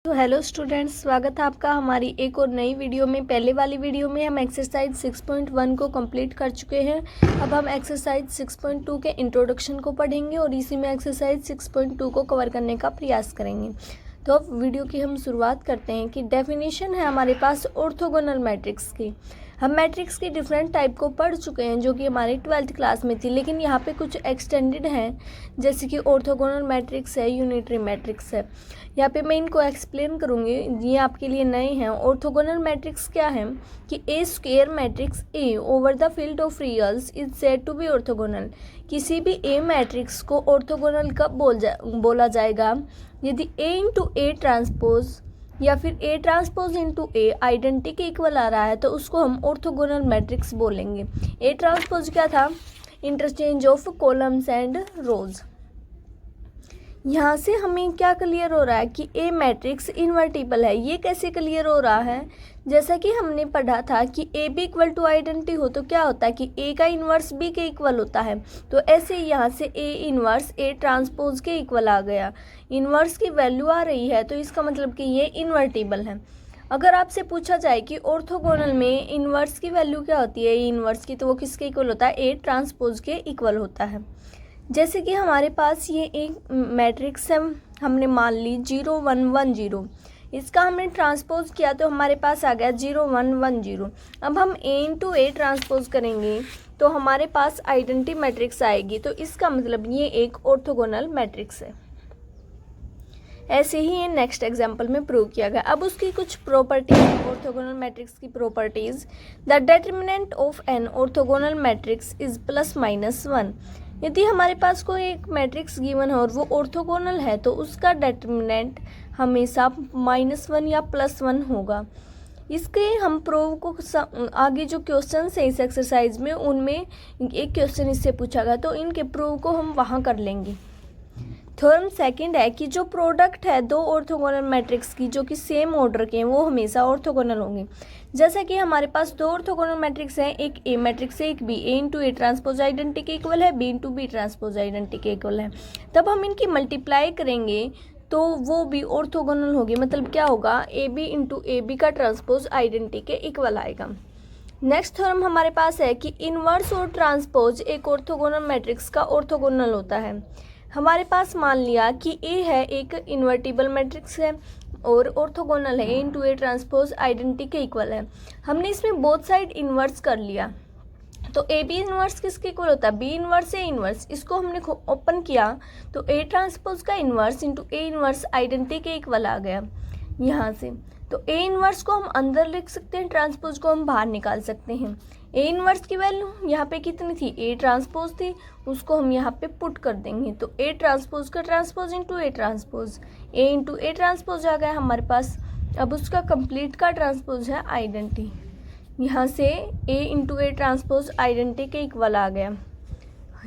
तो hello students, स्वागत है आपका हमारी एक और नई वीडियो में। पहले वाली वीडियो में हम एक्सरसाइज 6.1 को कंप्लीट कर चुके हैं। अब हम एक्सरसाइज 6.2 के इंट्रोडक्शन को पढ़ेंगे और इसी में एक्सरसाइज 6.2 को कवर करने का प्रयास करेंगे। तो अब वीडियो की हम शुरुआत करते हैं कि डेफिनेशन है हमारे पास ऑर्थोगोनल मैट्रिक्स की। हम मैट्रिक्स की डिफरेंट टाइप को पढ़ चुके हैं जो कि हमारी 12th क्लास में थी, लेकिन यहाँ पे कुछ एक्सटेंडेड हैं, जैसे कि ऑर्थोगोनल मैट्रिक्स है, यूनिटरी मैट्रिक्स है। यहाँ पे मैं इनको एक्सप्लेन करूँगी, ये आपके लिए नए हैं। ऑर्थोगोनल मैट्रिक्स क्या है कि A square matrix A over the field of reals is said to be orthogonal. किसी भी ए मैट्रिक्स को ऑर्थोगोनल कब बोला जाएगा? यदि ए इंटू ए ट्रांसपोज या फिर A transpose into A identity के इक्वल आ रहा है तो उसको हम ऑर्थोगोनल मैट्रिक्स बोलेंगे। ए ट्रांसपोज क्या था? इंटरचेंज ऑफ कॉलम्स एंड रोज। यहाँ से हमें क्या क्लियर हो रहा है कि ए मैट्रिक्स इन्वर्टिबल है। ये कैसे क्लियर हो रहा है? जैसा कि हमने पढ़ा था कि A B equal to identity हो तो क्या होता है कि ए का इन्वर्स बी के इक्वल होता है। तो ऐसे यहाँ से ए इन्वर्स ए ट्रांसपोज के इक्वल आ गया। इन्वर्स की वैल्यू आ रही है तो इसका मतलब कि ये इन्वर्टिबल है। अगर आपसे पूछा जाए कि ऑर्थोगोनल में इन्वर्स की वैल्यू क्या होती है ए इन्वर्स की, तो वो किसके इक्वल होता है? ए ट्रांसपोज के इक्वल होता है। जैसे कि हमारे पास ये एक मैट्रिक्स है, हमने मान ली 0 1 1 0। इसका हमने ट्रांसपोज किया तो हमारे पास आ गया 0 1 1 0। अब हम ए इंटू ए ट्रांसपोज करेंगे तो हमारे पास आइडेंटिटी मैट्रिक्स आएगी। तो इसका मतलब ये एक ऑर्थोगोनल मैट्रिक्स है। ऐसे ही ये नेक्स्ट एग्जाम्पल में प्रूव किया गया। अब उसकी कुछ प्रॉपर्टीज, ऑर्थोगोनल मैट्रिक्स की properties. The determinant of an orthogonal matrix is ±1। यदि हमारे पास कोई एक मैट्रिक्स गिवन है और वो ऑर्थोगोनल है तो उसका डिटरमिनेंट हमेशा -1 या +1 होगा। इसके हम प्रूव को आगे जो क्वेश्चन है इस एक्सरसाइज में, उनमें एक क्वेश्चन इससे पूछा गया तो इनके प्रूव को हम वहाँ कर लेंगे। थ्योरम सेकंड है कि जो प्रोडक्ट है दो ऑर्थोगोनल मैट्रिक्स की जो कि सेम ऑर्डर के हैं वो हमेशा ऑर्थोगोनल होंगे। जैसा कि हमारे पास दो ऑर्थोगोनल मैट्रिक्स हैं, एक ए मैट्रिक्स है, एक B. A into A transpose identity के इक्वल है, B into B transpose identity के इक्वल है। तब हम इनकी मल्टीप्लाई करेंगे तो वो भी ऑर्थोगोनल होगी। मतलब क्या होगा? A B into A B का ट्रांसपोज आइडेंटिटी के इक्वल आएगा। नेक्स्ट थ्योरम हमारे पास है कि इनवर्स और ट्रांसपोज एक ऑर्थोगोनल मैट्रिक्स का ऑर्थोगोनल होता है। हमारे पास मान लिया कि ए है एक इन्वर्टिबल मैट्रिक्स है और ऑर्थोगोनल है, A into A transpose identity के इक्वल है। हमने इसमें बोथ साइड इन्वर्स कर लिया तो ए बी इन्वर्स किसके इक्वल होता है? B inverse A inverse. इसको हमने ओपन किया तो ए ट्रांसपोज का inverse into A inverse identity के इक्वल आ गया यहाँ से। तो ए इन्वर्स को हम अंदर लिख सकते हैं, ट्रांसपोज को हम बाहर निकाल सकते हैं। ए इन्वर्स की वैल्यू यहाँ पे कितनी थी? ए ट्रांसपोज थी, उसको हम यहाँ पे पुट कर देंगे तो ए ट्रांसपोज का transpose into A transpose, A into A transpose आ गया हमारे पास। अब उसका कंप्लीट का ट्रांसपोज है आइडेंटिटी, यहाँ से ए इंटू ए ट्रांसपोज आइडेंटिटी के इक्वल आ गया।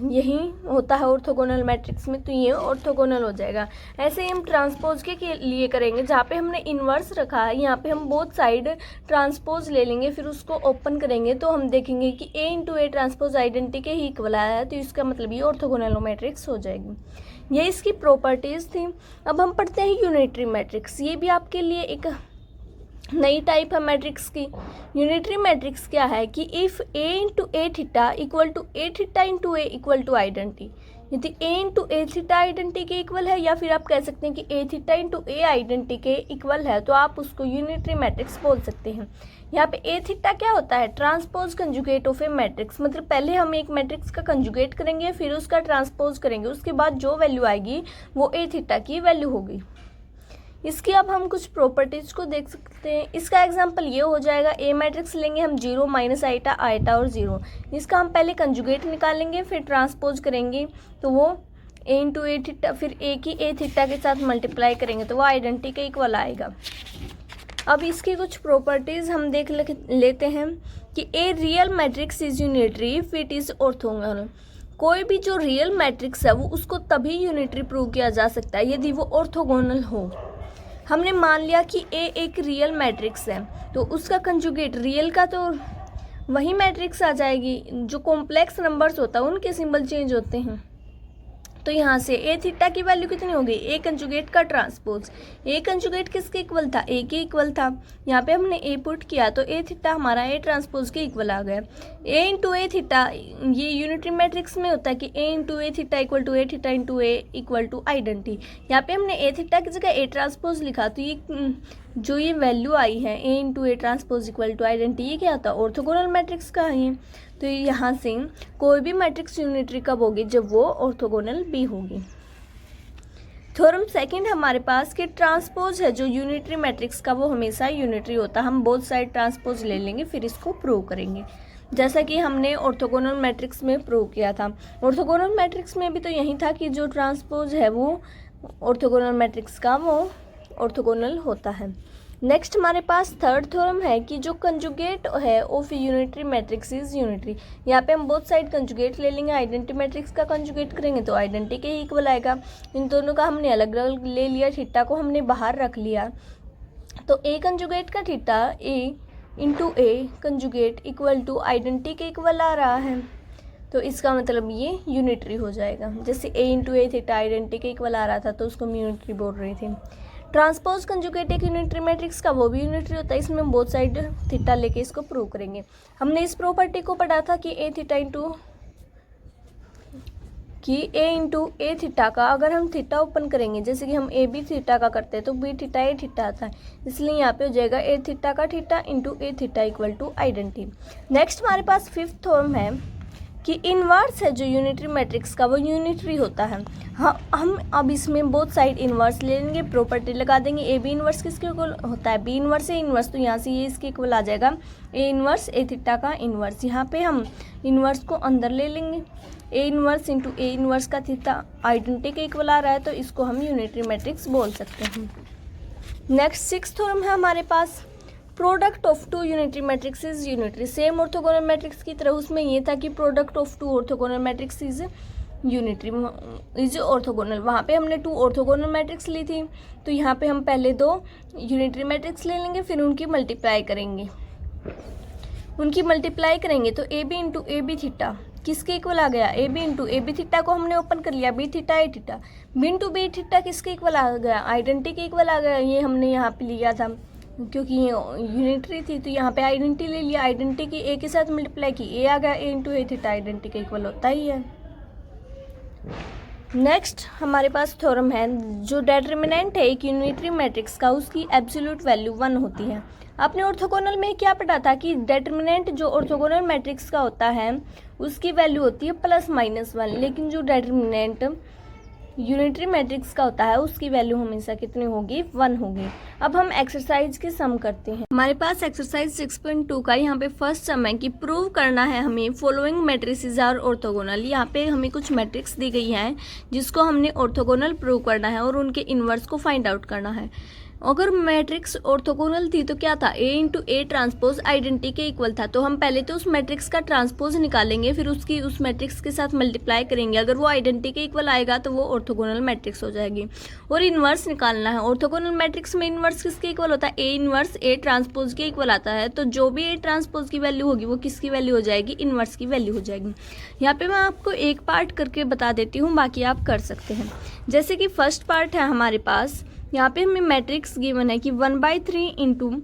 यही होता है ऑर्थोगोनल मैट्रिक्स में, तो ये ऑर्थोगोनल हो जाएगा। ऐसे ही हम ट्रांसपोज के लिए करेंगे, जहाँ पे हमने इन्वर्स रखा है यहाँ पे हम बोथ साइड ट्रांसपोज ले लेंगे, फिर उसको ओपन करेंगे तो हम देखेंगे कि A into A transpose identity के ही इक्वल आया है, तो इसका मतलब ये ऑर्थोगोनल मैट्रिक्स हो जाएगी। ये इसकी प्रॉपर्टीज़ थी। अब हम पढ़ते हैं यूनिटरी मैट्रिक्स। ये भी आपके लिए एक नई टाइप है मैट्रिक्स की। यूनिटरी मैट्रिक्स क्या है कि if A into A theta equal to A theta into A equal to identity. यदि A into A theta identity के इक्वल है या फिर आप कह सकते हैं कि A theta into A identity के इक्वल है तो आप उसको यूनिटरी मैट्रिक्स बोल सकते हैं। यहाँ पे ए थीटा क्या होता है? Transpose conjugate of A matrix. मतलब पहले हम एक मैट्रिक्स का कंजुगेट करेंगे फिर उसका ट्रांसपोज करेंगे, उसके बाद जो वैल्यू आएगी वो ए थीटा की वैल्यू होगी। इसकी अब हम कुछ प्रॉपर्टीज़ को देख सकते हैं। इसका एग्जांपल ये हो जाएगा, ए मैट्रिक्स लेंगे हम 0 माइनस आइटा आइटा और 0। इसका हम पहले कंजुगेट निकालेंगे फिर ट्रांसपोज करेंगे तो वो ए इंटू ए थीटा, फिर ए की ए थीटा के साथ मल्टीप्लाई करेंगे तो वो आइडेंटिटी के इक्वल आएगा। अब इसकी कुछ प्रॉपर्टीज़ हम देख लेते हैं कि a real matrix is unitary if it is orthogonal. कोई भी जो रियल मैट्रिक्स है वो उसको तभी यूनिटरी प्रूव किया जा सकता है यदि वो ऑर्थोगोनल हो। हमने मान लिया कि ए एक रियल मैट्रिक्स है तो उसका कंजुगेट रियल का तो वही मैट्रिक्स आ जाएगी। जो कॉम्प्लेक्स नंबर्स होता है उनके सिंबल चेंज होते हैं। तो यहाँ से ए थीटा की वैल्यू कितनी हो गई, ए कंजुगेट का ट्रांसपोज। ए कंजुगेट किसके इक्वल था, ए के इक्वल था। यहाँ पे हमने ए पुट किया तो ए थीटा हमारा ए ट्रांसपोज के इक्वल आ गया। ए इंटू ए थीटा, ये यूनिटरी मैट्रिक्स में होता है कि A into A theta equal to A theta into A equal to identity. यहाँ पे हमने ए थीटा की जगह ए ट्रांसपोज लिखा, तो ये जो ये वैल्यू आई है A into A transpose equal to identity, ये क्या होता है, ऑर्थोगोनल मैट्रिक्स का है। तो यहाँ से कोई भी मैट्रिक्स यूनिटरी कब होगी, जब वो ऑर्थोगोनल भी होगी। थ्योरम सेकंड हमारे पास कि ट्रांसपोज है जो यूनिटरी मैट्रिक्स का वो हमेशा यूनिटरी होता है। हम बोथ साइड ट्रांसपोज ले लेंगे फिर इसको प्रूव करेंगे, जैसा कि हमने ऑर्थोगोनल मैट्रिक्स में प्रूव किया था। ऑर्थोगोनल मैट्रिक्स में भी तो यही था कि जो ट्रांसपोज है वो ऑर्थोगोनल मैट्रिक्स का वो ऑर्थोगोनल होता है। नेक्स्ट हमारे पास थर्ड थ्योरम है कि जो कंजुगेट है of unitary matrix is unitary. यहाँ पे हम बोथ साइड कंजुगेट ले लेंगे, आइडेंटिटी मैट्रिक्स का कंजुगेट करेंगे तो आइडेंटिटी के ही इक्वल आएगा। इन दोनों का हमने अलग अलग ले लिया, थीटा को हमने बाहर रख लिया, तो ए कंजुगेट का theta A into A conjugate equal to identity के इक्वल आ रहा है। तो इसका मतलब ये यूनिटरी हो जाएगा। जैसे ए इंटू ए थीटा आइडेंटिटी के इक्वल आ रहा था तो उसको हम यूनिटरी बोल रहे थे। ट्रांसपोज कंजुगेट एक यूनिटरी मैट्रिक्स का वो भी यूनिटरी होता है। इसमें हम बोथ साइड थीटा लेके इसको प्रूव करेंगे। हमने इस प्रॉपर्टी को पढ़ा था कि A theta into A theta का अगर हम थीटा ओपन करेंगे, जैसे कि हम ए बी थीटा का करते हैं तो बी थीटा ए थीटा आता है, इसलिए यहाँ पे हो जाएगा ए थीटा का theta into A theta equal to identity. Next हमारे पास फिफ्थ थ्योरम है कि इन्वर्स है जो यूनिटरी मैट्रिक्स का वो यूनिटरी होता है। हाँ, हम अब इसमें बोथ साइड इन्वर्स ले लेंगे, प्रॉपर्टी लगा देंगे। ए बी इन्वर्स किसके इक्वल होता है, बी इन्वर्स ए इन्वर्स, तो यहाँ से ये इसके इक्वल आ जाएगा ए इन्वर्स ए थीटा का इन्वर्स। यहाँ पे हम इन्वर्स को अंदर ले लेंगे, A inverse into A inverse का थीटा आइडेंटिटी के इक्वल आ रहा है, तो इसको हम यूनिटरी मैट्रिक्स बोल सकते हैं। नेक्स्ट सिक्स्थ थ्योरम है हमारे पास, product of two unitary matrix is unitary. Same orthogonal matrix की तरह उसमें ये था कि product of two orthogonal matrix is unitary is orthogonal. वहाँ पे हमने टू ऑर्थोगोनल मैट्रिक्स ली थी, तो यहाँ पे हम पहले दो यूनिटरी मैट्रिक्स ले लेंगे फिर उनकी मल्टीप्लाई करेंगे। तो A B into A B theta किसके इक्वल आ गया, A B into A B theta को हमने ओपन कर लिया, B theta A theta, B into B theta किसके इक्वल आ गया, आइडेंटिटी के इक्वल आ गया। ये हमने यहाँ पे लिया था क्योंकि ये यूनिटरी थी, तो यहाँ पे आइडेंटिटी ले लिया, आइडेंटिटी की ए के साथ मल्टीप्लाई की, ए आ गया, A into A theta identity के इक्वल होता ही है। नेक्स्ट हमारे पास थ्योरम है जो डिटरमिनेंट है एक यूनिटरी मैट्रिक्स का उसकी एब्सोल्यूट वैल्यू 1 होती है। आपने ऑर्थोगोनल में क्या पढ़ा था कि डिटरमिनेंट जो ऑर्थोगोनल मैट्रिक्स का होता है उसकी वैल्यू होती है +-1, लेकिन जो डिटरमिनेंट यूनिटरी मैट्रिक्स का होता है उसकी वैल्यू हमेशा कितनी होगी, 1 होगी। अब हम एक्सरसाइज के सम करते हैं। हमारे पास एक्सरसाइज 6.2 का यहाँ पे फर्स्ट सम है कि प्रूव करना है हमें फॉलोइंग मैट्रिसेस आर ऑर्थोगोनल। यहाँ पे हमें कुछ मैट्रिक्स दी गई हैं जिसको हमने ऑर्थोगोनल प्रूव करना है और उनके इन्वर्स को फाइंड आउट करना है। अगर मैट्रिक्स ऑर्थोगोनल थी तो क्या था, ए इंटू ए ट्रांसपोज आइडेंटिटी के इक्वल था, तो हम पहले तो उस मैट्रिक्स का ट्रांसपोज निकालेंगे फिर उसकी उस मैट्रिक्स के साथ मल्टीप्लाई करेंगे। अगर वो आइडेंटिटी के इक्वल आएगा तो वो ऑर्थोगोनल मैट्रिक्स हो जाएगी। और इन्वर्स निकालना है। ऑर्थोगोनल मैट्रिक्स में इन्वर्स किसके इक्वल होता है, ए इन्वर्स ए ट्रांसपोज के इक्वल आता है, तो जो भी ए ट्रांसपोज की वैल्यू होगी वो किसकी वैल्यू हो जाएगी, इन्वर्स की वैल्यू हो जाएगी। यहाँ पे मैं आपको एक पार्ट करके बता देती हूँ, बाकी आप कर सकते हैं। जैसे कि फर्स्ट पार्ट है हमारे पास, यहाँ पे हमें मैट्रिक्स गिवन है कि 1/3 इंटू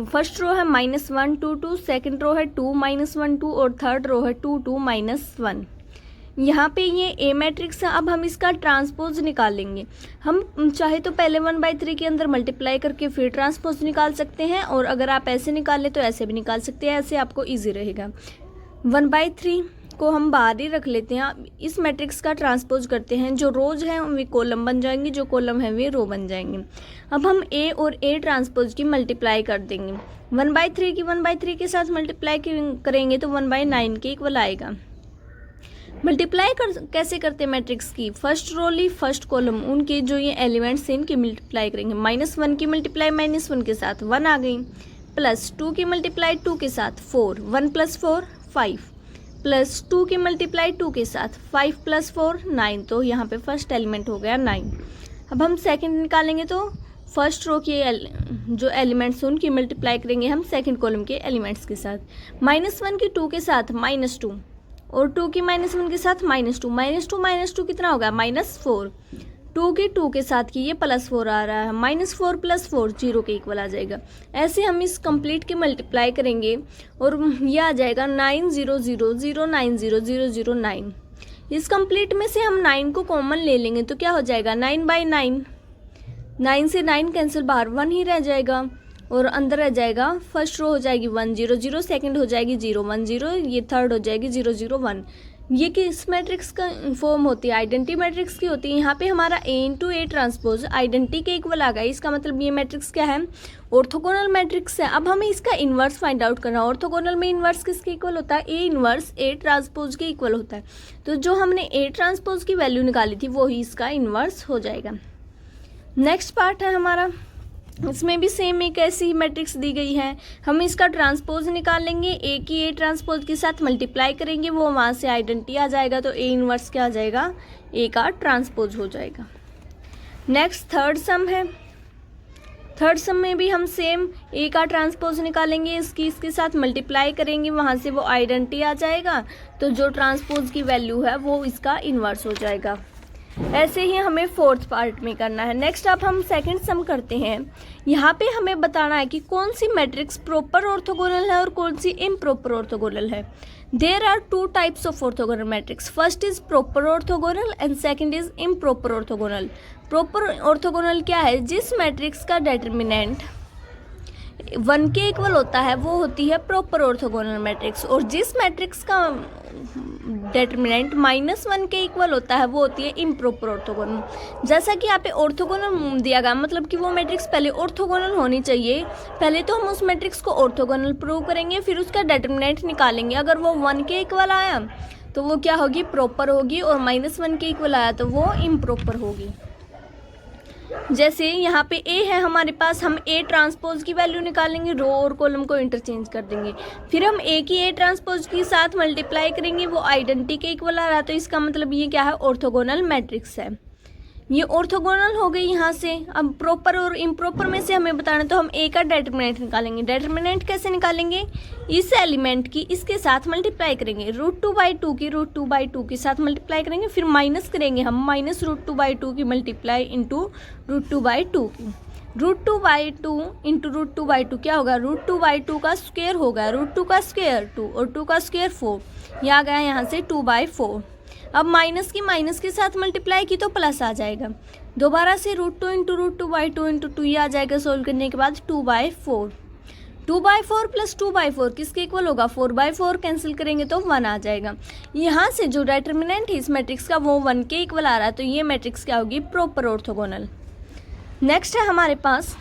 फर्स्ट रो है -1 2 2, सेकेंड रो है 2 -1 2 और थर्ड रो है 2 2 -1। यहाँ पे ये ए मैट्रिक्स है। अब हम इसका ट्रांसपोज निकालेंगे। हम चाहे तो पहले 1/3 के अंदर मल्टीप्लाई करके फिर ट्रांसपोज निकाल सकते हैं, और अगर आप ऐसे निकालें तो ऐसे भी निकाल सकते हैं, ऐसे आपको ईजी रहेगा। 1/3 को हम बाहर ही रख लेते हैं। इस मैट्रिक्स का ट्रांसपोज करते हैं, जो रोज हैं वे कॉलम बन जाएंगे, जो कॉलम है वे रो बन जाएंगे। अब हम ए और ए ट्रांसपोज की मल्टीप्लाई कर देंगे। 1/3 की 1/3 के साथ मल्टीप्लाई करेंगे तो 1/9 के इक्वल आएगा। मल्टीप्लाई कैसे करते हैं मैट्रिक्स की, फर्स्ट रो ली फर्स्ट कॉलम, उनके जो ये एलिमेंट्स हैं इनकी मल्टीप्लाई करेंगे। -1 की मल्टीप्लाई -1 के साथ 1 आ गई, +2 की मल्टीप्लाई 2 के साथ 4, 1 + 4 5, +2 की मल्टीप्लाई 2 के साथ 5 + 4 9, तो यहाँ पे फर्स्ट एलिमेंट हो गया 9। अब हम सेकंड निकालेंगे तो फर्स्ट रो के जो एलिमेंट्स हैं उनकी मल्टीप्लाई करेंगे हम सेकंड कॉलम के एलिमेंट्स के साथ। -1 की 2 के साथ -2, और 2 की -1 के साथ -2, -2 कितना होगा -4, 2 की 2 के साथ की ये +4 आ रहा है, -4 + 4 0 के इक्वल आ जाएगा। ऐसे हम इस कंप्लीट के मल्टीप्लाई करेंगे और ये आ जाएगा 900090009। इस कंप्लीट में से हम 9 को कॉमन ले लेंगे तो क्या हो जाएगा 9/9, 9 से 9 कैंसिल, बाहर 1 ही रह जाएगा और अंदर रह जाएगा, फर्स्ट रो हो जाएगी 1 0 0, सेकेंड हो जाएगी 0 1 0, ये थर्ड हो जाएगी 0 0 1। ये किस मैट्रिक्स का फॉर्म होती है, आइडेंटिटी मैट्रिक्स की होती है। यहाँ पे हमारा A × A ट्रांसपोज आइडेंटिटी के इक्वल आ गया, इसका मतलब ये मैट्रिक्स क्या है, ऑर्थोगोनल मैट्रिक्स है। अब हमें इसका इन्वर्स फाइंड आउट करना है। ऑर्थोगोनल में इन्वर्स किसके इक्वल होता है, A इन्वर्स A ट्रांसपोज के इक्वल होता है। तो जो हमने A ट्रांसपोज की वैल्यू निकाली थी वो ही इसका इन्वर्स हो जाएगा। नेक्स्ट पार्ट है हमारा, इसमें भी सेम एक ऐसी मैट्रिक्स दी गई है, हम इसका ट्रांसपोज निकाल लेंगे, ए की ए ट्रांसपोज के साथ मल्टीप्लाई करेंगे, वो वहाँ से आइडेंटिटी आ जाएगा, तो ए इन्वर्स क्या आ जाएगा, ए का ट्रांसपोज हो जाएगा। नेक्स्ट थर्ड सम है, थर्ड सम में भी हम सेम ए का ट्रांसपोज निकालेंगे, इसके साथ मल्टीप्लाई करेंगे, वहाँ से वो आइडेंटिटी आ जाएगा, तो जो ट्रांसपोज की वैल्यू है वो इसका इन्वर्स हो जाएगा। ऐसे ही हमें फोर्थ पार्ट में करना है। नेक्स्ट अब हम सेकंड सम करते हैं। यहाँ पे हमें बताना है कि कौन सी मैट्रिक्स प्रॉपर ऑर्थोगोनल है और कौन सी इम्प्रॉपर ऑर्थोगोनल है। There are 2 types of orthogonal matrix, first is proper orthogonal and second is improper orthogonal. Proper orthogonal क्या है, जिस मैट्रिक्स का डिटरमिनेंट 1 के इक्वल होता है वो होती है प्रॉपर ऑर्थोगोनल मैट्रिक्स, और जिस मैट्रिक्स का डिटरमिनेंट -1 के इक्वल होता है वो होती है इम्प्रॉपर ऑर्थोगोनल। जैसा कि यहाँ पे ऑर्थोगोनल दिया गया, मतलब कि वो मैट्रिक्स पहले ऑर्थोगोनल होनी चाहिए, पहले तो हम उस मैट्रिक्स को ऑर्थोगोनल प्रूव करेंगे, फिर उसका डिटरमिनेंट निकालेंगे। अगर वो 1 के इक्वल आया तो वो क्या होगी, प्रॉपर होगी, और -1 के इक्वल आया तो वो इम्प्रॉपर होगी। जैसे यहाँ पे A है हमारे पास, हम A ट्रांसपोज की वैल्यू निकालेंगे, रो और कॉलम को इंटरचेंज कर देंगे, फिर हम A की A ट्रांसपोज के साथ मल्टीप्लाई करेंगे, वो आइडेंटिटी के इक्वल आ रहा है, तो इसका मतलब ये क्या है, ऑर्थोगोनल मैट्रिक्स है। ये ऑर्थोगोनल हो गई यहाँ से। अब प्रॉपर और इम्प्रॉपर में से हमें बताना, तो हम A का डिटरमिनेंट निकालेंगे। डिटरमिनेंट कैसे निकालेंगे, इस एलिमेंट की इसके साथ मल्टीप्लाई करेंगे, √2/2 की √2/2 के साथ मल्टीप्लाई करेंगे, फिर माइनस करेंगे हम -√2/2 की मल्टीप्लाई इंटू √2/2 की। √2/2 इंटू √2/2 क्या होगा, √2/2 का स्क्वायर होगा, √2 का स्क्वायर 2 और 2 का स्क्वायर 4, यह आ गया यहाँ से 2/4। अब माइनस की माइनस के साथ मल्टीप्लाई की तो प्लस आ जाएगा, दोबारा से √2 इंटू √2/2 इंटू 2 ये आ जाएगा, सोल्व करने के बाद 2/4। 2/4 प्लस 2/4 किसके इक्वल होगा, 4/4, कैंसिल करेंगे तो 1 आ जाएगा। यहाँ से जो डिटरमिनेंट है इस मैट्रिक्स का वो 1 के इक्वल आ रहा है, तो ये मैट्रिक्स क्या होगी, प्रॉपर ऑर्थोगोनल। नेक्स्ट है हमारे पास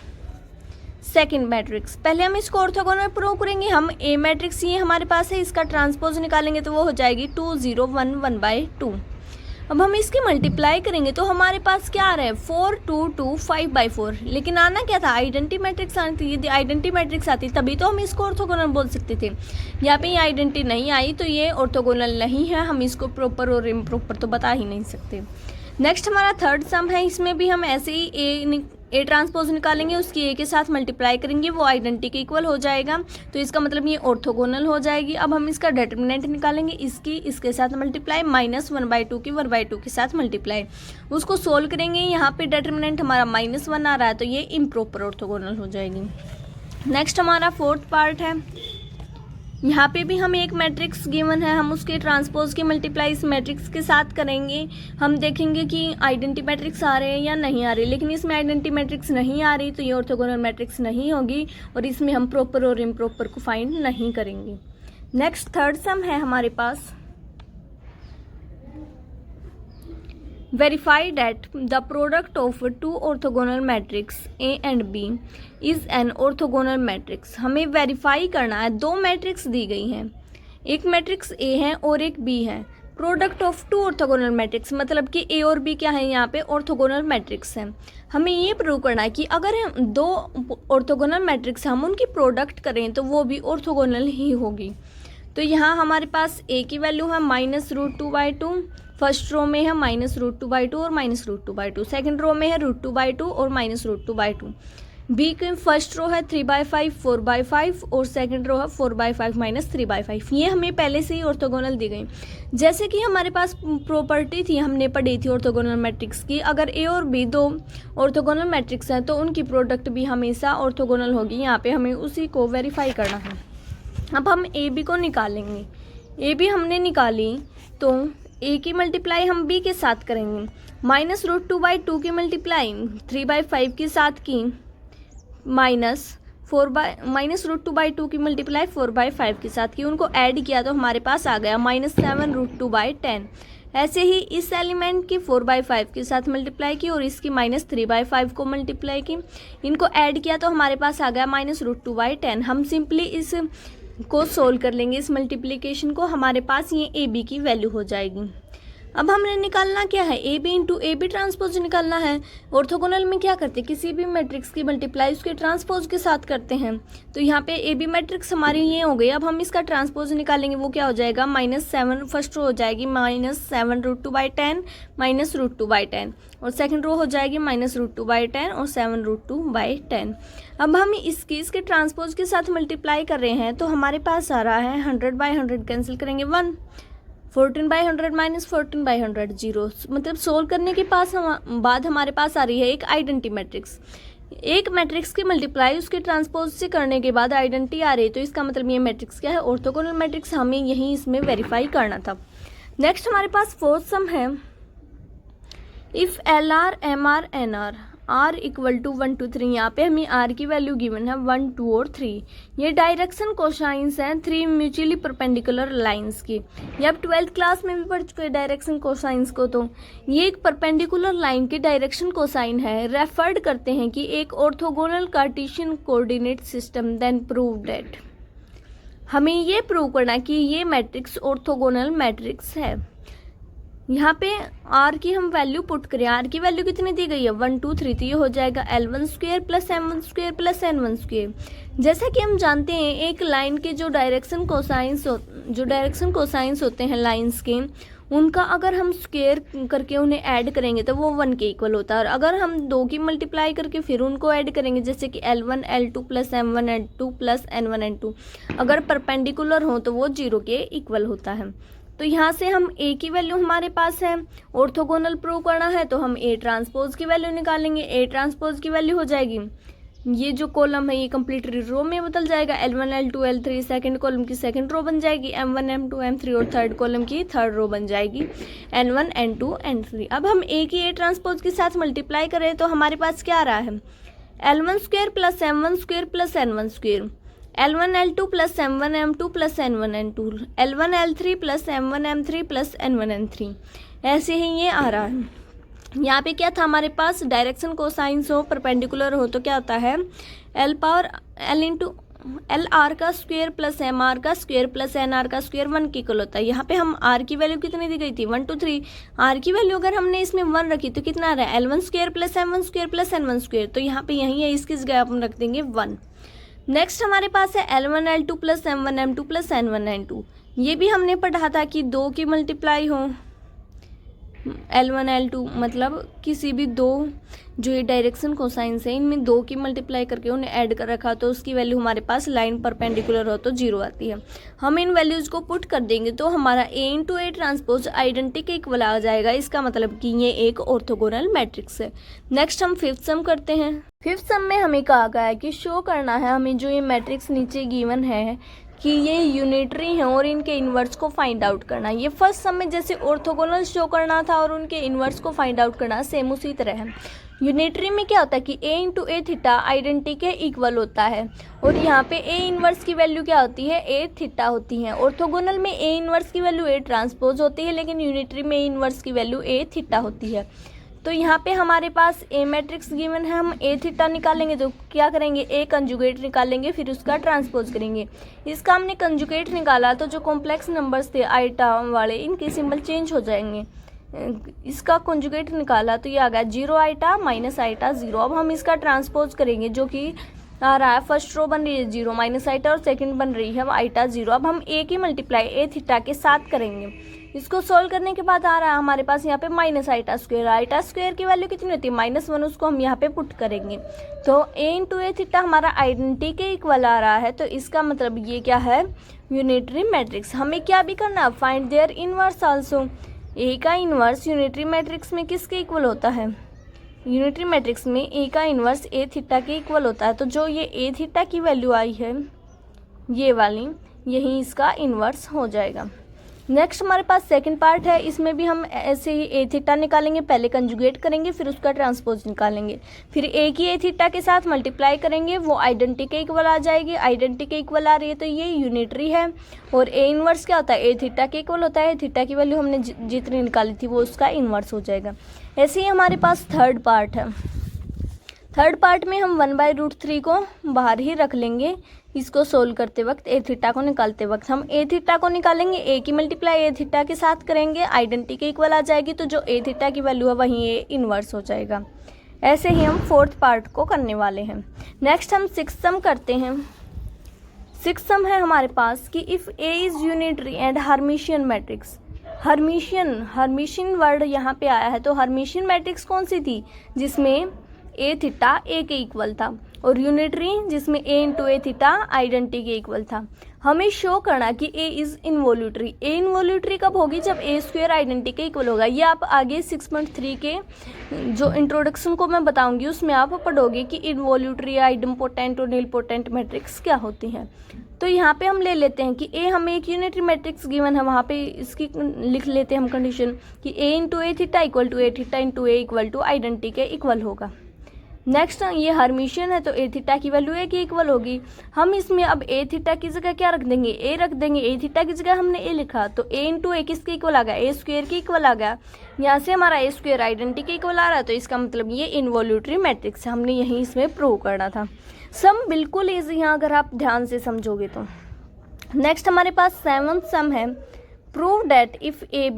सेकंड मैट्रिक्स। पहले हम इसको ऑर्थोगोनल प्रूव करेंगे। हम ए मैट्रिक्स ये हमारे पास है, इसका ट्रांसपोज निकालेंगे तो वो हो जाएगी 2 0 1 1/2। अब हम इसकी मल्टीप्लाई करेंगे तो हमारे पास क्या आ रहा है, 4 2 2 5/4, लेकिन आना क्या था, आइडेंटिटी मैट्रिक्स आनी थी। यदि आइडेंटिटी मैट्रिक्स आती तभी तो हम इसको ऑर्थोगोनल बोल सकते थे। यहाँ पे ये आइडेंटिटी नहीं आई तो ये ऑर्थोगोनल नहीं है, हम इसको प्रॉपर और इम्प्रॉपर तो बता ही नहीं सकते। नेक्स्ट हमारा थर्ड सम है, इसमें भी हम ऐसे ही ए ट्रांसपोज निकालेंगे, उसकी ए के साथ मल्टीप्लाई करेंगे, वो आइडेंटिटी के इक्वल हो जाएगा, तो इसका मतलब ये ऑर्थोगोनल हो जाएगी। अब हम इसका डिटरमिनेंट निकालेंगे, इसके साथ मल्टीप्लाई, -1/2 की 1/2 के साथ मल्टीप्लाई, उसको सोल्व करेंगे। यहाँ पे डिटरमिनेंट हमारा -1 आ रहा है, तो ये इम्प्रॉपर ऑर्थोगोनल हो जाएगी। नेक्स्ट हमारा फोर्थ पार्ट है, यहाँ पे भी हम एक मैट्रिक्स गिवन है, हम उसके ट्रांसपोज की मल्टीप्लाई इस मैट्रिक्स के साथ करेंगे। हम देखेंगे कि आइडेंटिटी मैट्रिक्स आ रहे हैं या नहीं आ रहे, लेकिन इसमें आइडेंटिटी मैट्रिक्स नहीं आ रही तो ये ऑर्थोगोनल मैट्रिक्स नहीं होगी, और इसमें हम प्रॉपर और इम्प्रॉपर को फाइंड नहीं करेंगे। नेक्स्ट थर्ड सम है हमारे पास, verify that the product of two orthogonal matrix A and B is an orthogonal matrix। हमें वेरीफाई करना है, दो मैट्रिक्स दी गई हैं, एक मैट्रिक्स A है और एक B है। Product of two orthogonal matrix मतलब कि A और B क्या है, यहाँ पे ऑर्थोगोनल मैट्रिक्स हैं। हमें ये प्रूव करना है कि अगर हम दो ऑर्थोगोनल मैट्रिक्स हम उनकी प्रोडक्ट करें तो वो भी ऑर्थोगोनल ही होगी। तो यहाँ हमारे पास A की वैल्यू है -√2/2, फर्स्ट रो में है -√2/2 और -√2/2, सेकंड रो में है √2/2 और -√2/2। बी की फर्स्ट रो है 3/5 4/5 और सेकंड रो है 4/5 माइनस 3/5। ये हमें पहले से ही ऑर्थोगोनल दी गई। जैसे कि हमारे पास प्रॉपर्टी थी, हमने पढ़ी थी ऑर्थोगोनल मैट्रिक्स की, अगर ए और बी दो ऑर्थोगोनल मैट्रिक्स हैं तो उनकी प्रोडक्ट भी हमेशा ऑर्थोगोनल होगी। यहाँ पे हमें उसी को वेरीफाई करना है। अब हम ए बी को निकालेंगे। ए बी हमने निकाली तो ए की मल्टीप्लाई हम बी के साथ करेंगे, -√2/2 की मल्टीप्लाई 3/5 के साथ की, -√2/2 की मल्टीप्लाई 4/5 के साथ की, उनको ऐड किया तो हमारे पास आ गया -7√2/10। ऐसे ही इस एलिमेंट की 4/5 के साथ मल्टीप्लाई की और इसकी -3/5 को मल्टीप्लाई की, इनको ऐड किया तो हमारे पास आ गया -√2/10। हम सिंपली इस को सोल्व कर लेंगे, इस मल्टीप्लिकेशन को, हमारे पास ये ए बी की वैल्यू हो जाएगी। अब हमने निकालना क्या है, A B into A B transpose निकालना है। ऑर्थोगोनल में क्या करते हैं, किसी भी मैट्रिक्स की मल्टीप्लाई उसके ट्रांसपोज के साथ करते हैं। तो यहाँ पे ए बी मैट्रिक्स हमारी ये हो गई। अब हम इसका ट्रांसपोज निकालेंगे, वो क्या हो जाएगा -7, फर्स्ट रो हो जाएगी -7√2/10 -√2/10 और सेकंड रो हो जाएगी -√2/10 और 7√2/10। अब हम इसके ट्रांसपोज के साथ मल्टीप्लाई कर रहे हैं तो हमारे पास आ रहा है 100/100 कैंसिल करेंगे 1, 14/100 माइनस 14/100 0। मतलब सोल्व करने के बाद हमारे पास आ रही है एक आइडेंटिटी मैट्रिक्स। एक मैट्रिक्स की मल्टीप्लाई उसके ट्रांसपोज से करने के बाद आइडेंटिटी आ रही है, तो इसका मतलब ये मैट्रिक्स क्या है, ऑर्थोगोनल मैट्रिक्स। हमें यही इसमें वेरीफाई करना था। नेक्स्ट हमारे पास फोर्थ सम है, if LR MR NR R = 1 2 3। यहाँ पे हमें R की वैल्यू गिवन है 1 2 और 3। ये डायरेक्शन कोसाइंस हैं 3 म्यूचुअली परपेंडिकुलर लाइंस की। ये आप 12th क्लास में भी पढ़ चुके हैं डायरेक्शन कोसाइंस को। तो ये एक परपेंडिकुलर लाइन की डायरेक्शन कोसाइन है, रेफर्ड करते हैं कि एक orthogonal cartesian coordinate system. Then prove that, हमें ये प्रूव करना कि ये मैट्रिक्स ऑर्थोगोनल मैट्रिक्स है। यहाँ पे R की हम वैल्यू पुट करें, R की वैल्यू कितनी दी गई है 1 2 3, तो ये हो जाएगा L1² + M1² + N1²। जैसा कि हम जानते हैं एक लाइन के जो डायरेक्शन कोसाइंस होते हैं लाइंस के, उनका अगर हम स्क्वायर करके उन्हें ऐड करेंगे तो वो 1 के इक्वल होता है। और अगर हम 2 की मल्टीप्लाई करके फिर उनको ऐड करेंगे, जैसे कि L1 L2 + M1 L2 + N1 N2, अगर परपेंडिकुलर हो तो वो 0 के इक्वल होता है। तो यहाँ से हम A की वैल्यू हमारे पास है, ऑर्थोगोनल प्रूव करना है तो हम A ट्रांसपोज की वैल्यू निकालेंगे। A ट्रांसपोज की वैल्यू हो जाएगी, ये जो कॉलम है ये कंप्लीट रो में बदल जाएगा, L1 L2 L3 second column की सेकंड रो बन जाएगी, M1 M2 M3 और थर्ड कॉलम की थर्ड रो बन जाएगी, N1 N2 N3। अब हम A की A ट्रांसपोज के साथ मल्टीप्लाई करें तो हमारे पास क्या आ रहा है, L1² + M1² + N1², L1 L2 + M1 M2 + N1 N2, L1 L3 + M1 M3 + N1 N3। ऐसे ही ये आ रहा है। यहाँ पे क्या था हमारे पास, डायरेक्शन कोसाइंस हो परपेंडिकुलर हो तो क्या होता है, L × LR का स्क्वायर + MR का स्क्वायर + NR का स्क्वायर 1 के इक्वल होता है। यहाँ पे हम R की वैल्यू कितनी दी गई थी 1 2 3। R की वैल्यू अगर हमने इसमें 1 रखी तो कितना आ रहा है, L1² + M1² + N1²। तो यहाँ पे यही है, इसकी जगह हम रख देंगे 1। नेक्स्ट हमारे पास है L1 L2 + M1 M2 + N1 N2। ये भी हमने पढ़ा था कि 2 की मल्टीप्लाई हो, L1 L2 मतलब किसी भी 2 जो ये डायरेक्शन कोसाइंस है इनमें 2 की मल्टीप्लाई करके उन्हें ऐड कर रखा तो उसकी वैल्यू हमारे पास लाइन परपेंडिकुलर हो तो 0 आती है। हम इन वैल्यूज़ को पुट कर देंगे तो हमारा A × A ट्रांसपोज आइडेंटिटी के इक्वल आ जाएगा। इसका मतलब कि ये एक ऑर्थोगोनल मैट्रिक्स है। नेक्स्ट हम फिफ्थ सम करते हैं। फिफ्थ सम में हमें कहा गया है कि शो करना है हमें जो ये मैट्रिक्स नीचे गिवन है कि ये यूनिटरी हैं और इनके इन्वर्स को फाइंड आउट करना। ये फर्स्ट सम में जैसे ऑर्थोगोनल शो करना था और उनके इन्वर्स को फाइंड आउट करना, सेम उसी तरह है। यूनिटरी में क्या होता है कि A × A थीटा आइडेंटिटी के इक्वल होता है और यहाँ पे A इन्वर्स की वैल्यू क्या होती है, A थीटा होती है। ऑर्थोगोनल में A इन्वर्स की वैल्यू A ट्रांसपोज होती है, लेकिन यूनिटरी में A इन्वर्स की वैल्यू A थीटा होती है। तो यहाँ पे हमारे पास A मैट्रिक्स गिवन है, हम A थीटा निकालेंगे तो क्या करेंगे, A कंजुगेट निकालेंगे फिर उसका ट्रांसपोज करेंगे। इसका हमने कंजुगेट निकाला तो जो कॉम्प्लेक्स नंबर्स थे आइटा वाले इनके सिंबल चेंज हो जाएंगे। इसका कंजुगेट निकाला तो ये आ गया 0 आइटा - आइटा 0। अब हम इसका ट्रांसपोज करेंगे जो कि आ रहा है, फर्स्ट रो बन रही है 0 - आइटा और सेकंड बन रही है आइटा 0। अब हम A की मल्टीप्लाई A थीटा के साथ करेंगे। इसको सोल्व करने के बाद आ रहा है हमारे पास यहाँ पे minus eta square. Eta square की वैल्यू कितनी होती है -1, उसको हम यहाँ पे पुट करेंगे तो a इंटू ए थीटा हमारा आइडेंटिटी के इक्वल आ रहा है। तो इसका मतलब ये क्या है, यूनिटरी मैट्रिक्स। हमें क्या भी करना, फाइंड देयर इनवर्स आल्सो। ए का इनवर्स यूनिटरी मैट्रिक्स में किसके इक्वल होता है, यूनिटरी मैट्रिक्स में ए का इनवर्स ए थीटा के इक्वल होता है। तो जो ये ए थीटा की वैल्यू आई है ये वाली, यही इसका इन्वर्स हो जाएगा। नेक्स्ट हमारे पास सेकंड पार्ट है, इसमें भी हम ऐसे ही ए थीटा निकालेंगे, पहले कंजुगेट करेंगे फिर उसका ट्रांसपोज निकालेंगे, फिर ए की ए थीटा के साथ मल्टीप्लाई करेंगे, वो आइडेंटिटी के इक्वल आ जाएगी। आइडेंटिटी के इक्वल आ रही है तो ये यूनिटरी है। और ए इन्वर्स क्या होता है, ए थीटा के इक्वल होता है। थीटा की वैल्यू हमने जितनी निकाली थी वो उसका इन्वर्स हो जाएगा। ऐसे ही हमारे पास थर्ड पार्ट है। थर्ड पार्ट में हम 1/√3 को बाहर ही रख लेंगे। इसको सोल्व करते वक्त ए थीटा को निकालते वक्त हम ए थीटा को निकालेंगे, ए की मल्टीप्लाई ए थीटा के साथ करेंगे, आइडेंटिटी के इक्वल आ जाएगी। तो जो ए थीटा की वैल्यू है वहीं ए इन्वर्स हो जाएगा। ऐसे ही हम फोर्थ पार्ट को करने वाले हैं। नेक्स्ट हम सिक्स्थ सम करते हैं। सिक्स्थ सम है हमारे पास कि if A is unitary and Hermitian matrix. Hermitian word यहाँ पे आया है। तो हर्मिशियन मैट्रिक्स कौन सी थी, जिसमें ए थीटा ए के इक्वल था, और यूनिटरी जिसमें ए इंटू ए थीटा आइडेंटिटी के इक्वल था। हमें शो करना कि A is involutory. A involutory कब होगी, जब ए स्क्वायर आइडेंटिटी के इक्वल होगा। ये आप आगे 6.3 के जो इंट्रोडक्शन को मैं बताऊंगी उसमें आप पढ़ोगे कि इनवॉल्यूटरी, आइडम्पोटेंट और नीलपोटेंट मैट्रिक्स क्या होती हैं। तो यहाँ पे हम ले लेते हैं कि ए हमें एक यूनिटरी मैट्रिक्स गिवन है, वहाँ पे इसकी लिख लेते हैं हम कंडीशन कि A into A theta equal to A theta into A equal to identity के इक्वल होगा। नेक्स्ट ये हर्मिशियन है तो ए थीटा की वैल्यू ए की इक्वल होगी। हम इसमें अब ए थीटा की जगह क्या रख देंगे, ए रख देंगे। ए थीटा की जगह हमने ए लिखा तो ए इंटू ए किसके इक्वल आ गया, ए स्क्वायर के इक्वल आ गया। यहाँ से हमारा ए स्क्वायर आइडेंटिटी के इक्वल आ रहा है तो इसका मतलब ये इनवॉल्यूटरी मैट्रिक्स है। हमने यही इसमें प्रूव करना था। सम बिल्कुल ईजी है अगर आप ध्यान से समझोगे तो। नेक्स्ट हमारे पास सेवंथ सम है, prove that if A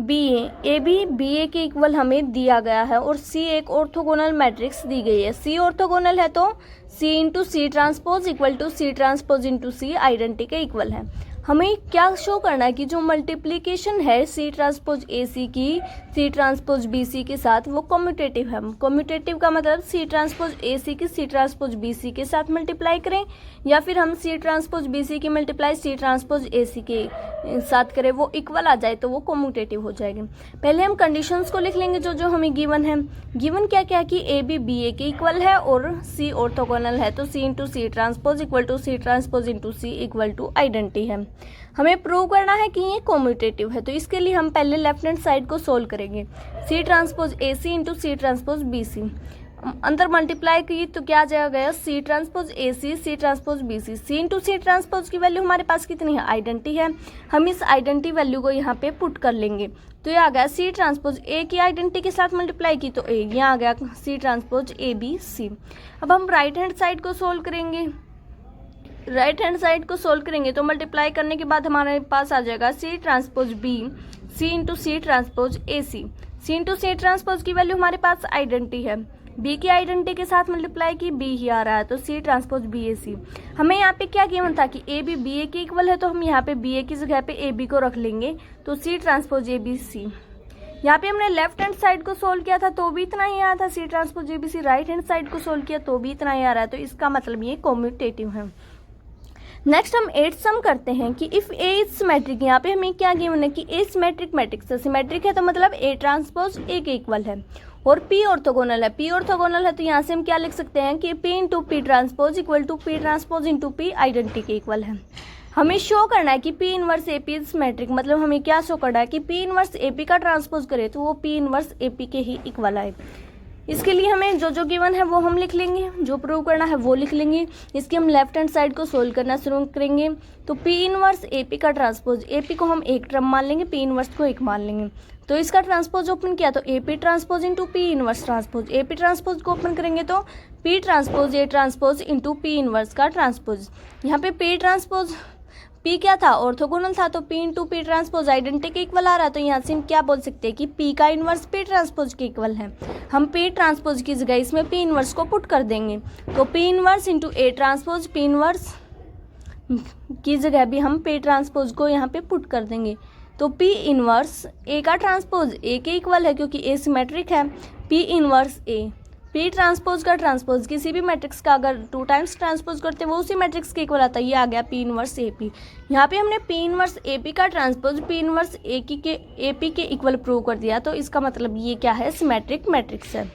B A के इक्वल हमें दिया गया है और सी एक ऑर्थोगोनल मैट्रिक्स दी गई है। सी ऑर्थोगोनल है तो C into C transpose equal to C transpose into C identity के इक्वल है। हमें क्या शो करना है कि जो मल्टीप्लिकेशन है सी ट्रांसपोज ए सी की सी ट्रांसपोज बी सी के साथ वो कम्यूटेटिव है। कम्यूटेटिव का मतलब सी ट्रांसपोज ए सी की सी ट्रांसपोज बी सी के साथ मल्टीप्लाई करें, या फिर हम सी ट्रांसपोज बी सी की मल्टीप्लाई सी ट्रांसपोज ए सी के साथ करें, वो इक्वल आ जाए तो वो कम्यूटेटिव हो जाएगी। पहले हम कंडीशंस को लिख लेंगे जो जो हमें गिवन है। गिवन क्या क्या कि ए बी ए के इक्वल है और सी ऑर्थोगोनल है तो C into C transpose equal to C transpose into C equal to identity है। हमें प्रूव करना है कि ये कम्यूटेटिव है तो इसके लिए हम पहले लेफ्ट हैंड साइड को सोल्व करेंगे। C transpose A C into C transpose B C, अंदर मल्टीप्लाई की तो क्या आ जाएगा, C transpose A C transpose B C into C transpose की वैल्यू हमारे पास कितनी है, आइडेंटिटी है। हम इस आइडेंटिटी वैल्यू को यहाँ पे पुट कर लेंगे तो ये आ गया सी ट्रांसपोज ए की आइडेंटिटी के साथ मल्टीप्लाई की तो ए, यहाँ आ गया सी ट्रांसपोज ए बी सी। अब हम राइट हैंड साइड को सोल्व करेंगे। राइट हैंड साइड को सोल्व करेंगे तो मल्टीप्लाई करने के बाद हमारे पास आ जाएगा C transpose B C into C transpose A C into C transpose की वैल्यू हमारे पास आइडेंटिटी है। बी की आइडेंटिटी के साथ मल्टीप्लाई की बी ही आ रहा है तो सी ट्रांसपोज बी ए सी। हमें यहाँ पे क्या गिवन था कि ए बी ए के इक्वल है तो हम यहाँ पे बी ए की जगह पे ए बी को रख लेंगे तो सी ट्रांसपोज ए बी सी। यहाँ पे हमने लेफ्ट हैंड साइड को सोल्व किया था तो भी इतना ही आया था C transpose A B C. Right hand side को सोल्व किया तो भी इतना ही आ रहा है तो इसका मतलब ये कम्यूटेटिव है। नेक्स्ट हम 8th सम करते हैं कि इफ ए इज सिमेट्रिक। यहाँ पे हमें क्या गिवन है कि ए सिमेट्रिक मैट्रिक्स है। सिमेट्रिक है तो मतलब ए ट्रांसपोज ए के इक्वल है और पी ऑर्थोगोनल है। पी ऑर्थोगोनल है तो यहाँ से हम क्या लिख सकते हैं कि P into P transpose equal to P transpose into P identity के इक्वल है। हमें शो करना है कि P inverse A P is symmetric, मतलब हमें क्या शो करना है कि पी इनवर्स ए पी का ट्रांसपोज करे तो वो पी इनवर्स ए पी के ही इक्वल आए। इसके लिए हमें जो जो गिवन है वो हम लिख लेंगे, जो प्रूव करना है वो लिख लेंगे। इसके हम लेफ्ट हैंड साइड को सोल्व करना शुरू करेंगे तो पी इनवर्स ए पी का ट्रांसपोज, ए पी को हम एक टर्म मान लेंगे, पी इनवर्स को एक मान लेंगे। तो इसका ट्रांसपोज ओपन किया तो A P transpose into P inverse transpose. A P transpose को ओपन करेंगे तो P transpose A transpose into P inverse का ट्रांसपोज। यहाँ पे पी ट्रांसपोज पी क्या था, ऑर्थोगोनल था तो P into P transpose identity के इक्वल आ रहा है तो यहाँ से हम क्या बोल सकते हैं कि पी का इनवर्स पी ट्रांसपोज के इक्वल है। हम पी ट्रांसपोज की जगह इसमें पी इनवर्स को पुट कर देंगे तो P inverse into A transpose, P inverse की जगह भी हम पी ट्रांसपोज को यहाँ पे पुट कर देंगे तो P इनवर्स A का ट्रांसपोज A के इक्वल है क्योंकि A सिमेट्रिक है। P inverse A, P transpose का ट्रांसपोज किसी भी मैट्रिक्स का अगर 2 टाइम्स ट्रांसपोज करते हैं वो उसी मैट्रिक्स के इक्वल आता है। ये आ गया P इनवर्स AP। यहाँ पे हमने P इनवर्स AP का ट्रांसपोज P इनवर्स AP के इक्वल प्रूव कर दिया, तो इसका मतलब ये क्या है, सिमेट्रिक मैट्रिक्स है।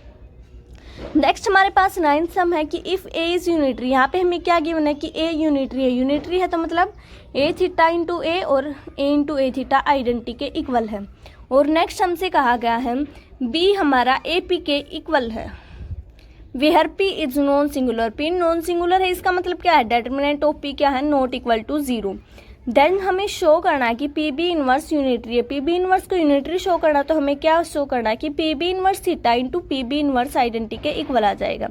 नेक्स्ट हमारे पास 9th सम है कि इफ़ A इज़ यूनिटरी। यहाँ पे हमें क्या गिवन है कि A यूनिटरी है। यूनिटरी है तो मतलब A थीटा इंटू A और A into A theta identity के इक्वल है। और नेक्स्ट हमसे कहा गया है B हमारा AP के इक्वल है where P is non singular. P non singular है, इसका मतलब क्या है, डिटरमिनेंट ऑफ P क्या है, नॉट इक्वल टू 0। देन हमें शो करना है कि PB इनवर्स यूनिटरी है। PB इनवर्स को यूनिटरी शो करना तो हमें क्या शो करना है कि PB inverse theta into PB inverse identity के इक्वल आ जाएगा।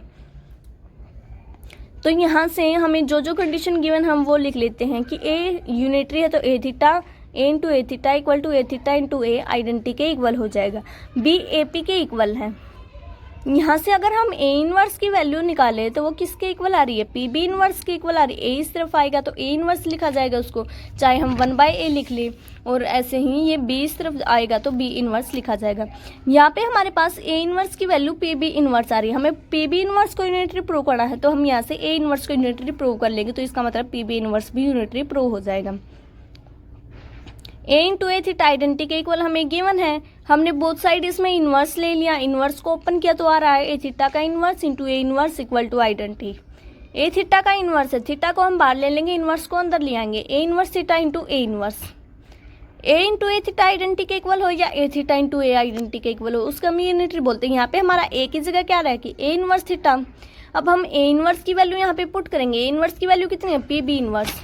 तो यहाँ से हमें जो जो कंडीशन गिवन हम वो लिख लेते हैं कि A यूनिटरी है तो A theta A into A theta equal to A theta into A identity के इक्वल हो जाएगा। B AP के इक्वल है। यहाँ से अगर हम A इनवर्स की वैल्यू निकाले तो वो किसके इक्वल आ रही है, PB इनवर्स के इक्वल आ रही है। A इस तरफ आएगा तो A इनवर्स लिखा जाएगा उसको, चाहे हम 1/A लिख लें, और ऐसे ही ये B इस तरफ आएगा तो B इनवर्स लिखा जाएगा। यहाँ पे हमारे पास A इनवर्स की वैल्यू PB इनवर्स आ रही है। हमें PB इनवर्स को यूनिटरी प्रूव करना है तो हम यहाँ से A इनवर्स को यूनिटरी प्रूव कर लेंगे, तो इसका मतलब PB इनवर्स भी यूनिटरी प्रूव हो जाएगा। A into A theta identity के इक्वल हमें गिवन है। हमने बोथ साइड इसमें इन्वर्स ले लिया, इन्वर्स को ओपन किया तो आ रहा है A थीटा का inverse into A inverse equal to identity. A theta का इन्वर्स है, थीटा को हम बाहर ले लेंगे, इन्वर्स को अंदर ले आएंगे। A inverse theta into A inverse, A into A theta identity के इक्वल हो या A theta into A identity के इक्वल हो, उसका हम यूनिटरी बोलते हैं। यहाँ पे हमारा A की जगह क्या रहा है कि A इन्वर्स थीटा। अब हम A इन्वर्स की वैल्यू यहाँ पे पुट करेंगे। A इन्वर्स की वैल्यू कितनी है, PB इन्वर्स।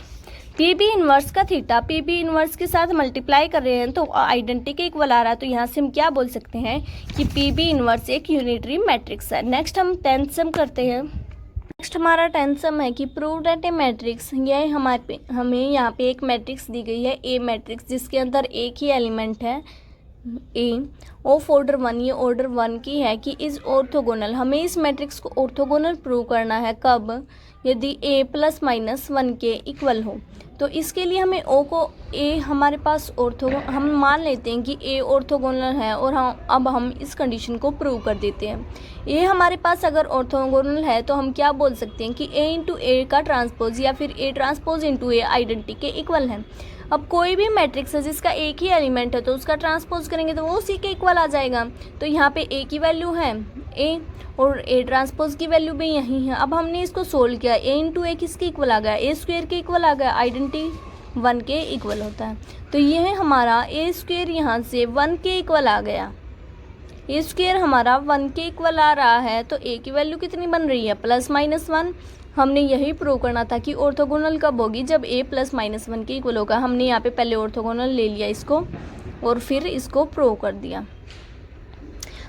PB इनवर्स का थीटा PB इनवर्स के साथ मल्टीप्लाई कर रहे हैं तो आइडेंटिटी के इक्वल आ रहा है, तो यहाँ से हम क्या बोल सकते हैं कि PB इनवर्स एक यूनिटरी मैट्रिक्स है। नेक्स्ट हम 10th सम करते हैं। नेक्स्ट हमारा 10th सम है कि प्रूव दैट ए मैट्रिक्स, यह हमें यहाँ पे एक मैट्रिक्स दी गई है A मैट्रिक्स, जिसके अंदर एक ही एलिमेंट है A ऑफ ऑर्डर 1, ये ऑर्डर 1 की है कि इज ऑर्थोगोनल। हमें इस मैट्रिक्स को ऑर्थोगोनल प्रूव करना है कब, यदि A प्लस माइनस 1 के इक्वल हो। तो इसके लिए हमें O को A हमारे पास हम मान लेते हैं कि A ऑर्थोगोनल है और अब हम इस कंडीशन को प्रूव कर देते हैं। A हमारे पास अगर ऑर्थोगोनल है तो हम क्या बोल सकते हैं कि A इंटू A का ट्रांसपोज या फिर A transpose into A identity के इक्वल है। अब कोई भी मैट्रिक्स है जिसका एक ही एलिमेंट है तो उसका ट्रांसपोज करेंगे तो वो उसी के इक्वल आ जाएगा। तो यहाँ पे A की वैल्यू है A और A ट्रांसपोज की वैल्यू भी यही है। अब हमने इसको सोल्व किया, A इंटू A किसके इक्वल आ गया, A स्क्वेयर के इक्वल आ गया, आइडेंटिटी 1 के इक्वल होता है। तो ये है हमारा A स्क्वेयर यहाँ से 1 के इक्वल आ गया। A स्क्वेयर हमारा 1 के इक्वल आ रहा है तो A की वैल्यू कितनी बन रही है, प्लस माइनस 1। हमने यही प्रूव करना था कि ऑर्थोगोनल कब होगी, जब A प्लस माइनस 1 के इक्वल होगा। हमने यहाँ पे पहले ऑर्थोगोनल ले लिया इसको और फिर इसको प्रूव कर दिया।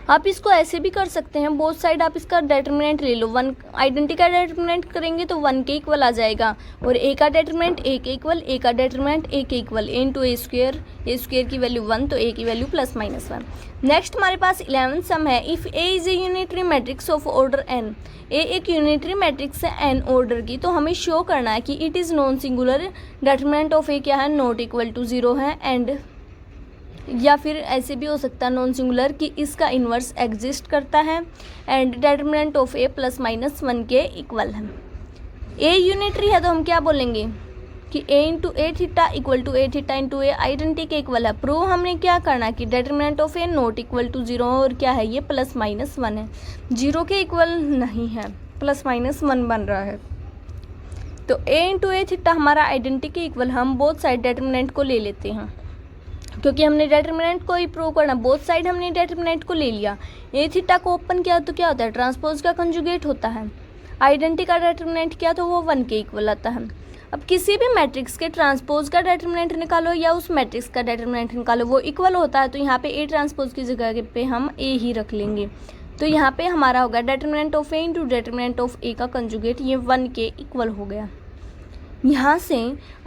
आप इसको ऐसे भी कर सकते हैं, बोथ साइड आप इसका डेटरमिनेंट ले लो। 1 आइडेंटिटी का डेटरमिनेंट करेंगे तो 1 के इक्वल आ जाएगा, और A का डेटरमिनेंट A के इक्वल, A का डेटरमिनेंट A के equal, A into A square की वैल्यू 1 तो A की वैल्यू प्लस माइनस 1। नेक्स्ट हमारे पास 11th सम है, if A is a unitary matrix of order n। A एक यूनिटरी मैट्रिक्स है n ऑर्डर की, तो हमें शो करना है कि it is non singular. Determinant of A क्या है, नॉट इक्वल टू 0 है, एंड या फिर ऐसे भी हो सकता है नॉन सिंगुलर कि इसका इन्वर्स एग्जिस्ट करता है, and determinant of A plus minus 1 के इक्वल है। A यूनिटरी है तो हम क्या बोलेंगे कि A into A theta equal to A theta into A identity के इक्वल है। प्रूव हमने क्या करना है कि determinant of A not equal to 0, और क्या है ये प्लस माइनस 1 है, 0 के इक्वल नहीं है, प्लस माइनस 1 बन रहा है। तो A इंटू A थीटा हमारा आइडेंटिटी के इक्वल, हम बोथ साइड डेटरमिनेंट को ले लेते हैं क्योंकि हमने डेटरमिनेंट को ही प्रूव करना। बोथ साइड हमने डेटरमिनेंट को ले लिया। A थीटा को ओपन किया तो क्या होता है, ट्रांसपोज का कंजुगेट होता है। आइडेंटिटी का डेटरमिनेंट किया तो वो 1 के इक्वल आता है। अब किसी भी मैट्रिक्स के ट्रांसपोज का डेटरमिनेंट निकालो या उस मैट्रिक्स का डेटरमिनेंट निकालो, वो इक्वल होता है, तो यहाँ पे A ट्रांसपोज की जगह पे हम A ही रख लेंगे। तो यहाँ पे हमारा होगा determinant of A into determinant of A का कंजुगेट, ये 1 के इक्वल हो गया। यहाँ से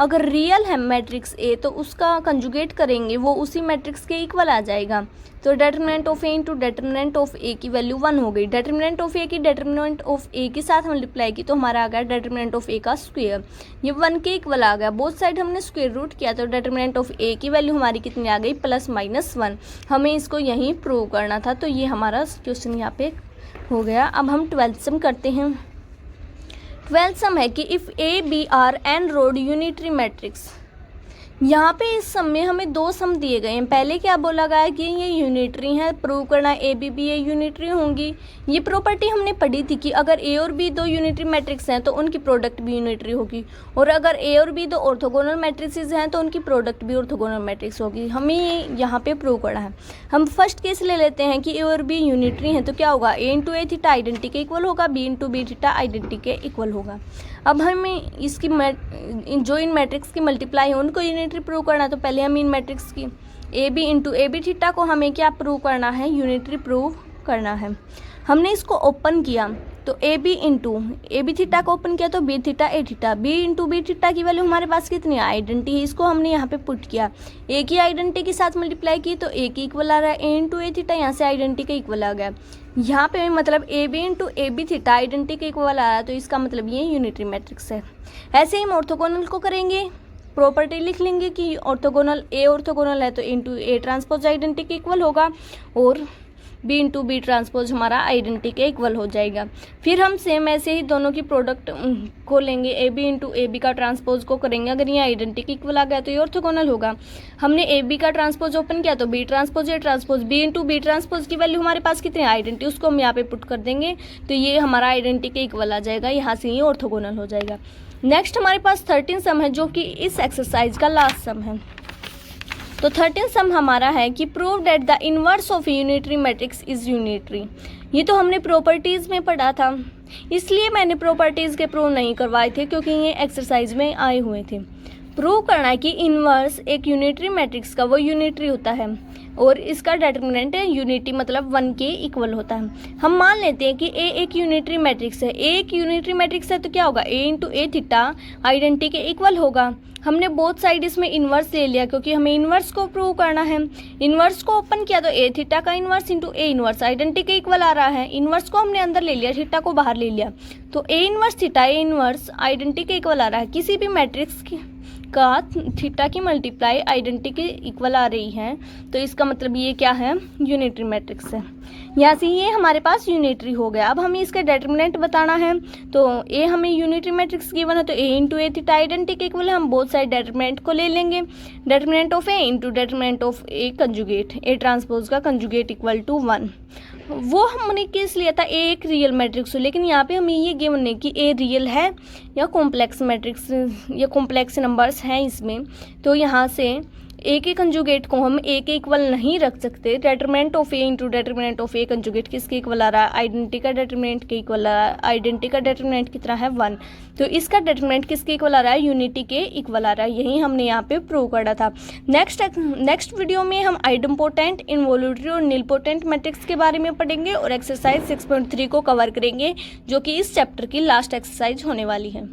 अगर रियल है मैट्रिक्स ए तो उसका कंजुगेट करेंगे वो उसी मैट्रिक्स के इक्वल आ जाएगा। तो determinant of A into determinant of A की वैल्यू 1 हो गई। डिटरमिनेंट ऑफ ए की डिटरमिनेंट ऑफ ए के साथ मल्टीप्लाई की तो हमारा आ गया डिटरमिनेंट ऑफ ए का स्क्वायर, ये 1 के इक्वल आ गया। बोथ साइड हमने स्क्वायर रूट किया तो डिटरमिनेंट ऑफ ए की वैल्यू हमारी कितनी आ गई, +-1। हमें इसको यहीं प्रूव करना था, तो ये हमारा क्वेश्चन यहाँ पे हो गया। अब हम 12th सम करते हैं। 12th सम है कि if A B are n rowed unitary matrix. यहाँ पे इस सम में हमें 2 सम दिए गए हैं। पहले क्या बोला गया है कि ये यूनिटरी हैं, प्रूव करना A B B A unitary होंगी। ये प्रॉपर्टी हमने पढ़ी थी कि अगर ए और बी 2 यूनिटरी मैट्रिक्स हैं तो उनकी प्रोडक्ट भी यूनिटरी होगी, और अगर ए और बी 2 ऑर्थोगोनल मैट्रिक्सेस हैं तो उनकी प्रोडक्ट भी ऑर्थोगोनल मैट्रिक्स होगी। हमें ये यहाँ पे प्रूव करना है। हम फर्स्ट केस ले लेते हैं कि ए और बी यूनिटरी हैं, तो क्या होगा, A into A theta identity के इक्वल होगा, B into B theta identity के इक्वल होगा। अब हमें इसकी जो इन मैट्रिक्स की मल्टीप्लाई है उनको यूनिटरी प्रूव करना है, तो पहले हम इन मैट्रिक्स की A B into A B theta को हमें क्या प्रूव करना है, यूनिटरी प्रूव करना है। हमने इसको ओपन किया तो A B into A B theta को ओपन किया तो B theta A theta, B into B theta की वैल्यू हमारे पास कितनी है, आइडेंटिटी है। इसको हमने यहाँ पे पुट किया, ए की आइडेंटिटी के साथ मल्टीप्लाई की तो ए की इक्वल आ रहा है, ए इंटू ए थीटा यहाँ से आइडेंटिटी के इक्वल आ गया। यहाँ पे मतलब A B into A B theta identity के इक्वल आ रहा है, तो इसका मतलब ये यूनिटरी मैट्रिक्स है। ऐसे ही हम ऑर्थोगोनल को करेंगे, प्रॉपर्टी लिख लेंगे कि ऑर्थोगोनल है तो इंटू ए ट्रांसपोज आइडेंटिटी के इक्वल होगा, और बी इंटू बी ट्रांसपोज हमारा आइडेंटिटी के इक्वल हो जाएगा। फिर हम सेम ऐसे ही दोनों की प्रोडक्ट को लेंगे, A B into A B का ट्रांसपोज को करेंगे। अगर ये आइडेंटिटी के इक्वल आ गया तो ये ऑर्थोगोनल होगा। हमने ए बी का ट्रांसपोज ओपन किया तो B transpose A transpose, B into B transpose की वैल्यू हमारे पास कितनी है, आइडेंटिटी, उसको हम यहाँ पे पुट कर देंगे तो ये हमारा आइडेंटिटी के इक्वल आ जाएगा। यहाँ से ये ऑर्थोगोनल हो जाएगा। नेक्स्ट हमारे पास 13 सम है जो कि इस एक्सरसाइज का लास्ट सम है। तो 13 सम हमारा है कि prove that the inverse of unitary matrix is unitary. ये तो हमने प्रॉपर्टीज़ में पढ़ा था, इसलिए मैंने प्रॉपर्टीज़ के प्रूव नहीं करवाए थे क्योंकि ये एक्सरसाइज में आए हुए थे। प्रूव करना है कि इनवर्स एक यूनिटरी मैट्रिक्स का वो यूनिटरी होता है और इसका डिटरमिनेंट यूनिटी मतलब 1 के इक्वल होता है। हम मान लेते हैं कि ए एक यूनिटरी मैट्रिक्स है। ए एक यूनिटरी मैट्रिक्स है तो क्या होगा, A into A theta identity के इक्वल होगा। हमने बोथ साइड इसमें इन्वर्स ले लिया क्योंकि हमें इन्वर्स को प्रूव करना है। इन्वर्स को ओपन किया तो ए थीटा का inverse into A inverse identity के इक्वल आ रहा है। इन्वर्स को हमने अंदर ले लिया, थीटा को बाहर ले लिया, तो A inverse theta A inverse identity के इक्वल आ रहा है। किसी भी मैट्रिक्स का थीटा की मल्टीप्लाई आइडेंटिटी के इक्वल आ रही है तो इसका मतलब ये क्या है, यूनिटरी मैट्रिक्स है। यहाँ से ये हमारे पास यूनिटरी हो गया। अब हमें इसका डिटरमिनेंट बताना है, तो ए हमें यूनिटरी मैट्रिक्स गिवन है तो ए इंटू ए थीटा आइडेंटिटी के इक्वल है। हम बोथ साइड डिटरमिनेंट को ले लेंगे, determinant of A into determinant of A conjugate, A transpose का कंजुगेट इक्वल टू 1। वो हमने केस लिया था ए एक रियल मैट्रिक्स हो, लेकिन यहाँ पे हमें ये गिवन है कि ए रियल है या कॉम्प्लेक्स मैट्रिक्स या कॉम्प्लेक्स नंबर्स हैं इसमें, तो यहाँ से ए के कंजुगेट को हम ए के इक्वल नहीं रख सकते। Determinant of A into determinant of A conjugate किसके इक्वल आ रहा है, आइडेंटिटी का डिटरमिनेंट के इक्वल आ रहा है। आइडेंटिटी का डिटरमिनेंट कितना है 1, तो इसका डिटरमिनेंट किसके इक्वल आ रहा है, यूनिटी के इक्वल आ रहा है। यही हमने यहाँ पे प्रूव करना था। नेक्स्ट वीडियो में हम आइडम्पोटेंट, इनवॉल्यूटरी और निलपोटेंट मैट्रिक्स के बारे में पढ़ेंगे और एक्सरसाइज 6.3 को कवर करेंगे जो कि इस चैप्टर की लास्ट एक्सरसाइज होने वाली है।